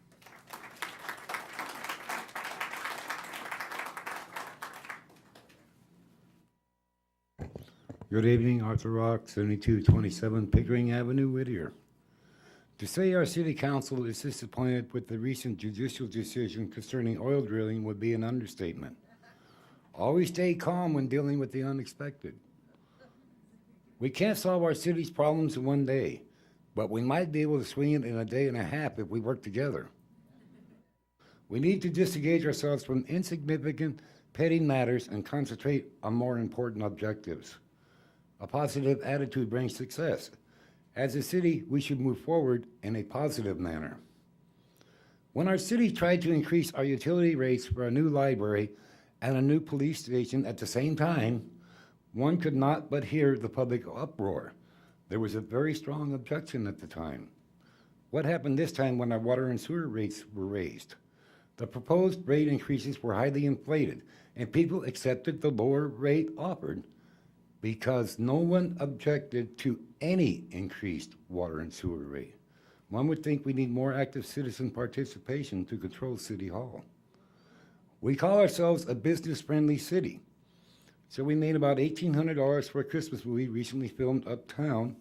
Good evening, Arthur Rock, 7227 Pickering Avenue, Whittier. To say our city council is disappointed with the recent judicial decision concerning oil drilling would be an understatement. Always stay calm when dealing with the unexpected. We can't solve our city's problems in one day, but we might be able to swing it in a day and a half if we work together. We need to disengage ourselves from insignificant, petty matters and concentrate on more important objectives. A positive attitude brings success. As a city, we should move forward in a positive manner. When our city tried to increase our utility rates for a new library and a new police station at the same time, one could not but hear the public uproar. There was a very strong objection at the time. What happened this time when our water and sewer rates were raised? The proposed rate increases were highly inflated, and people accepted the lower rate offered because no one objected to any increased water and sewer rate. One would think we need more active citizen participation to control City Hall. We call ourselves a business-friendly city. So we made about $1,800 for a Christmas movie recently filmed uptown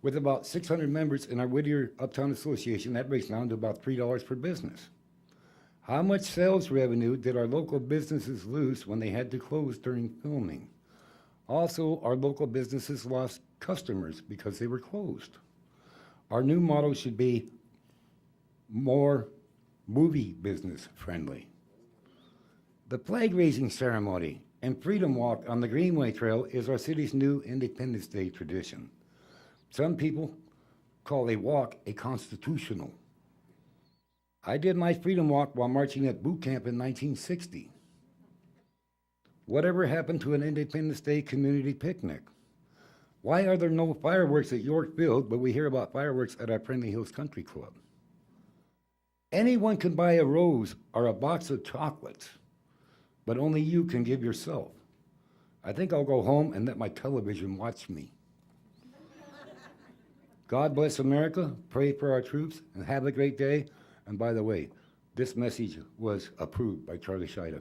with about 600 members in our Whittier Uptown Association. That breaks down to about $3 per business. How much sales revenue did our local businesses lose when they had to close during filming? Also, our local businesses lost customers because they were closed. Our new motto should be more movie business friendly. The flag raising ceremony and Freedom Walk on the Greenway Trail is our city's new Independence Day tradition. Some people call a walk a constitutional. I did my Freedom Walk while marching at boot camp in 1960. Whatever happened to an Independence Day community picnic? Why are there no fireworks at York Field, but we hear about fireworks at our Friendly Hills Country Club? Anyone can buy a rose or a box of chocolates, but only you can give yourself. I think I'll go home and let my television watch me. God bless America, pray for our troops, and have a great day. And by the way, this message was approved by Charlie Scheida.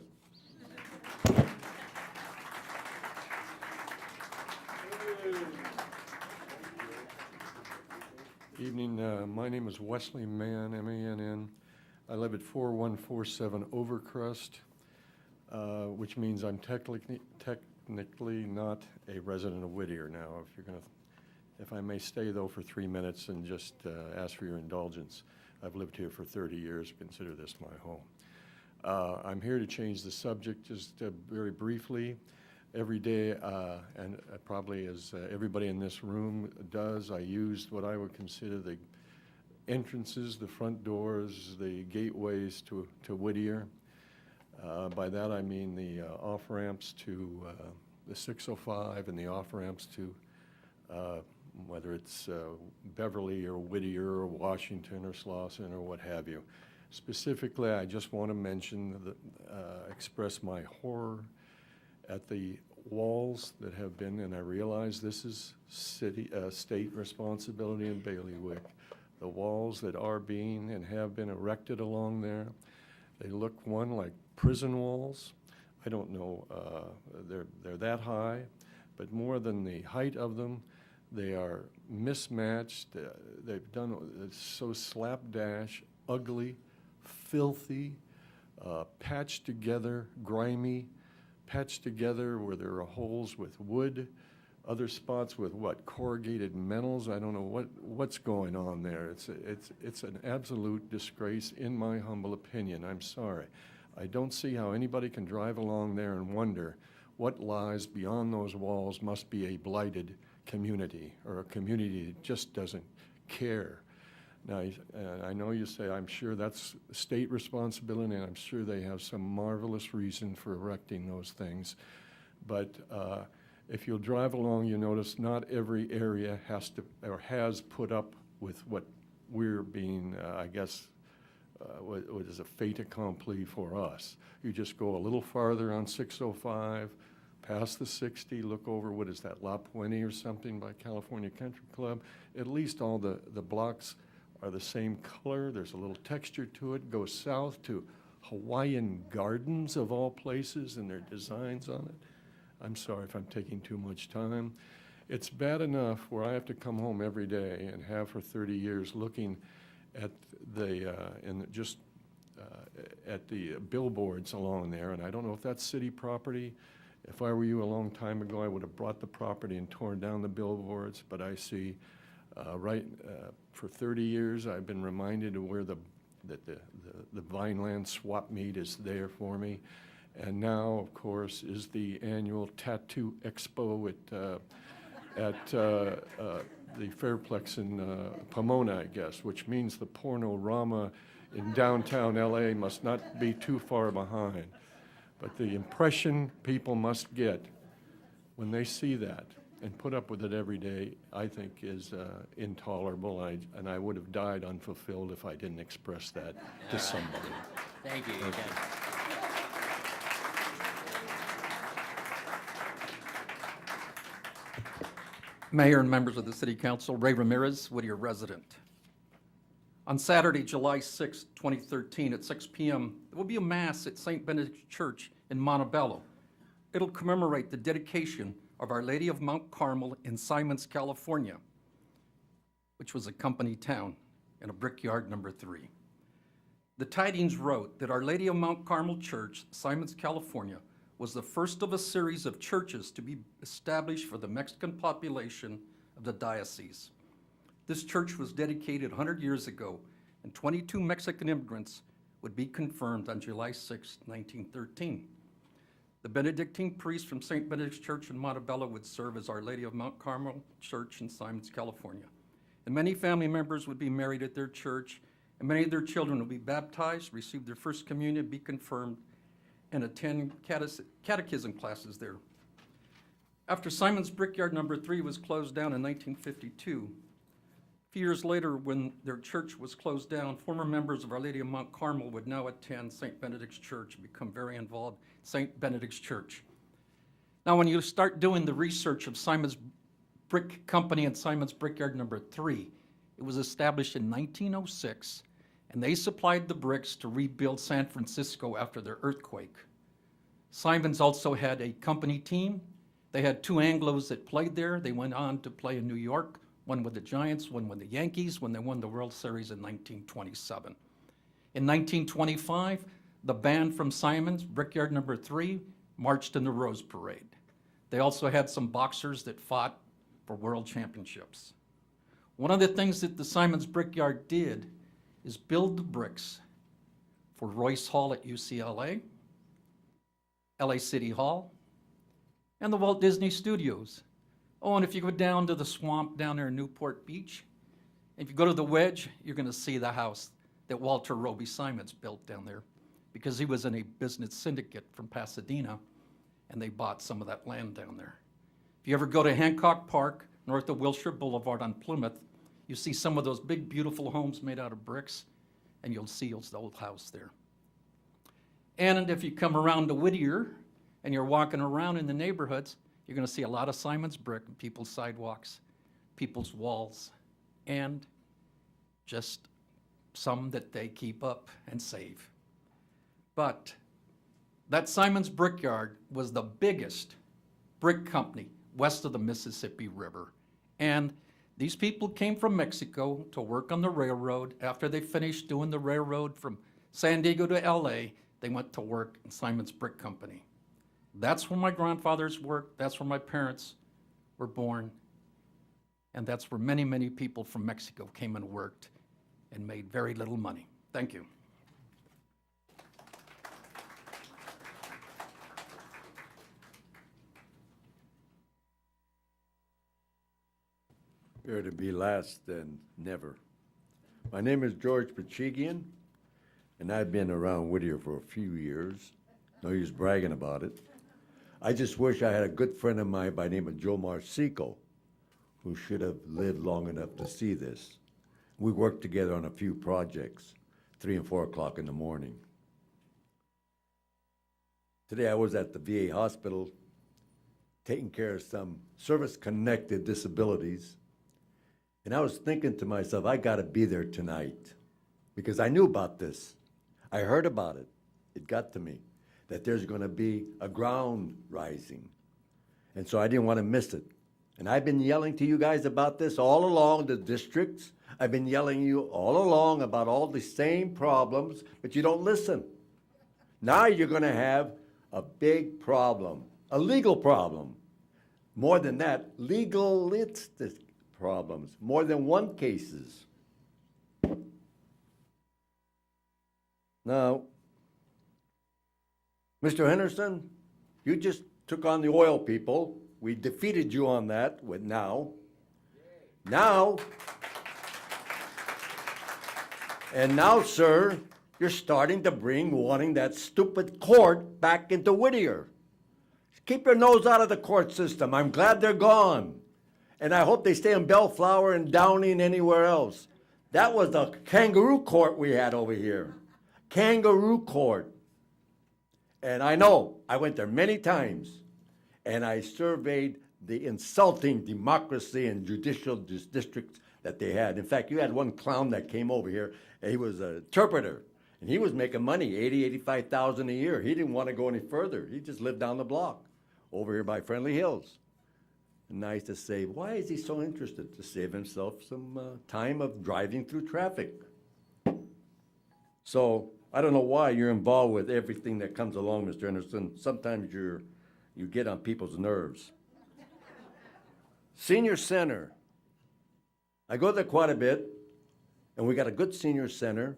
Evening, my name is Wesley Mann, M-A-N-N. I live at 4147 Overcrest, which means I'm technically not a resident of Whittier now. If I may stay though for 3 minutes and just ask for your indulgence. I've lived here for 30 years, consider this my home. I'm here to change the subject just very briefly. Every day, and probably as everybody in this room does, I used what I would consider the entrances, the front doors, the gateways to Whittier. By that I mean the off-ramps to the 605 and the off-ramps to whether it's Beverly or Whittier or Washington or Slauson or what have you. Specifically, I just want to mention, express my horror at the walls that have been, and I realize this is state responsibility in bailiwick, the walls that are being and have been erected along there. They look, one, like prison walls. I don't know, they're that high, but more than the height of them, they are mismatched. They've done so slapdash, ugly, filthy, patched together, grimy, patched together where there are holes with wood, other spots with what, corrugated metals. I don't know what's going on there. It's an absolute disgrace in my humble opinion. I'm sorry. I don't see how anybody can drive along there and wonder what lies beyond those walls. Must be a blighted community or a community that just doesn't care. Now, I know you say, I'm sure that's state responsibility, and I'm sure they have some marvelous reason for erecting those things. But if you'll drive along, you notice not every area has to or has put up with what we're being, I guess, what is a fait accompli for us. You just go a little farther on 605, past the 60, look over, what is that, La Puente or something by California Country Club. At least all the blocks are the same color. There's a little texture to it. Go south to Hawaiian Gardens, of all places, and their designs on it. I'm sorry if I'm taking too much time. It's bad enough where I have to come home every day and have for 30 years looking at the at the billboards along there, and I don't know if that's city property. If I were you a long time ago, I would have brought the property and torn down the billboards, but I see for 30 years I've been reminded of where the Vineland swap meet is there for me. And now, of course, is the annual Tattoo Expo at the Fairplex in Pomona, I guess, which means the Pornorama in downtown LA must not be too far behind. But the impression people must get when they see that and put up with it every day, I think, is intolerable. And I would have died unfulfilled if I didn't express that to somebody. Thank you. Thank you. Mayor and members of the City Council, Ray Ramirez, Whittier resident. On Saturday, July 6, 2013, at 6 p.m., there will be a Mass at St. Benedict Church in Montebello. It'll commemorate the dedication of Our Lady of Mount Carmel in Simons, California, which was a company town in a brickyard number 3. The tidings wrote that Our Lady of Mount Carmel Church, Simons, California, was the first of a series of churches to be established for the Mexican population of the diocese. This church was dedicated 100 years ago, and 22 Mexican immigrants would be confirmed on July 6, 1913. The Benedictine priest from St. Benedict's Church in Montebello would serve as Our Lady of Mount Carmel Church in Simons, California. And many family members would be married at their church, and many of their children would be baptized, receive their first communion, be confirmed, and attend catechism classes there. After Simons Brickyard number 3 was closed down in 1952, a few years later, when their church was closed down, former members of Our Lady of Mount Carmel would now attend St. Benedict's Church and become very involved in St. Benedict's Church. Now, when you start doing the research of Simons Brick Company and Simons Brickyard number 3, it was established in 1906, and they supplied the bricks to rebuild San Francisco after their earthquake. Simons also had a company team. They had 2 Anglos that played there. They went on to play in New York, one with the Giants, one with the Yankees, when they won the World Series in 1927. In 1925, the band from Simons, Brickyard number 3, marched in the Rose Parade. They also had some boxers that fought for world championships. One of the things that the Simons Brickyard did is build the bricks for Royce Hall at UCLA, LA City Hall, and the Walt Disney Studios. Oh, and if you go down to the swamp down there in Newport Beach, if you go to the Wedge, you're going to see the house that Walter Roby Simons built down there, because he was in a business syndicate from Pasadena, and they bought some of that land down there. If you ever go to Hancock Park, north of Wilshire Boulevard on Plymouth, you see some of those big, beautiful homes made out of bricks, and you'll see the old house there. And if you come around to Whittier, and you're walking around in the neighborhoods, you're going to see a lot of Simons brick in people's sidewalks, people's walls, and just some that they keep up and save. But that Simons Brickyard was the biggest brick company west of the Mississippi River. And these people came from Mexico to work on the railroad. After they finished doing the railroad from San Diego to LA, they went to work in Simons Brick Company. That's where my grandfathers worked, that's where my parents were born, and that's where many, many people from Mexico came and worked and made very little money. Thank you. Better to be last than never. My name is George Pachigian, and I've been around Whittier for a few years. No use bragging about it. I just wish I had a good friend of mine by the name of Joe Marsico, who should have lived long enough to see this. We worked together on a few projects, 3 and 4 o'clock in the morning. Today I was at the VA hospital taking care of some service-connected disabilities, and I was thinking to myself, I gotta be there tonight, because I knew about this. I heard about it. It got to me that there's gonna be a ground rising. And so I didn't wanna miss it. And I've been yelling to you guys about this all along, the districts. I've been yelling you all along about all the same problems, but you don't listen. Now you're gonna have a big problem, a legal problem. More than that, legalistic problems, more than one cases. Now, Mr. Henderson, you just took on the oil people. We defeated you on that with now. Now, and now, sir, you're starting to wanting that stupid court back into Whittier. Keep your nose out of the court system. I'm glad they're gone. And I hope they stay in Bellflower and Downey and anywhere else. That was the kangaroo court we had over here. Kangaroo court. And I know, I went there many times, and I surveyed the insulting democracy and judicial districts that they had. In fact, you had one clown that came over here, and he was an interpreter, and he was making money, $85,000 a year. He didn't want to go any further. He just lived down the block over here by Friendly Hills. And I used to say, why is he so interested? To save himself some time of driving through traffic. So I don't know why you're involved with everything that comes along, Mr. Henderson. Sometimes you get on people's nerves. Senior center. I go there quite a bit, and we got a good senior center,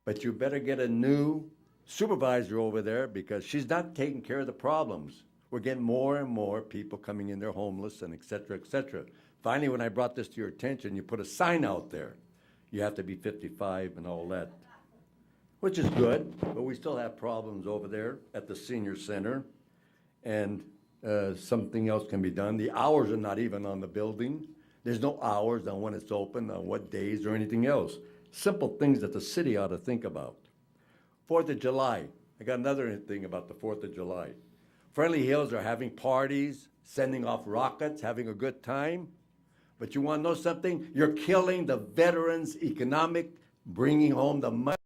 but you better get a new supervisor over there because she's not taking care of the problems. We're getting more and more people coming in there homeless and et cetera, et cetera. Finally, when I brought this to your attention, you put a sign out there. You have to be 55 and all that, which is good, but we still have problems over there at the senior center. And something else can be done. The hours are not even on the building. There's no hours on when it's open, on what days or anything else. Simple things that the city ought to think about. 4th of July. I got another thing about the 4th of July. Friendly Hills are having parties, sending off rockets, having a good time. But you want to know something? You're killing the veterans' economic, bringing home the money.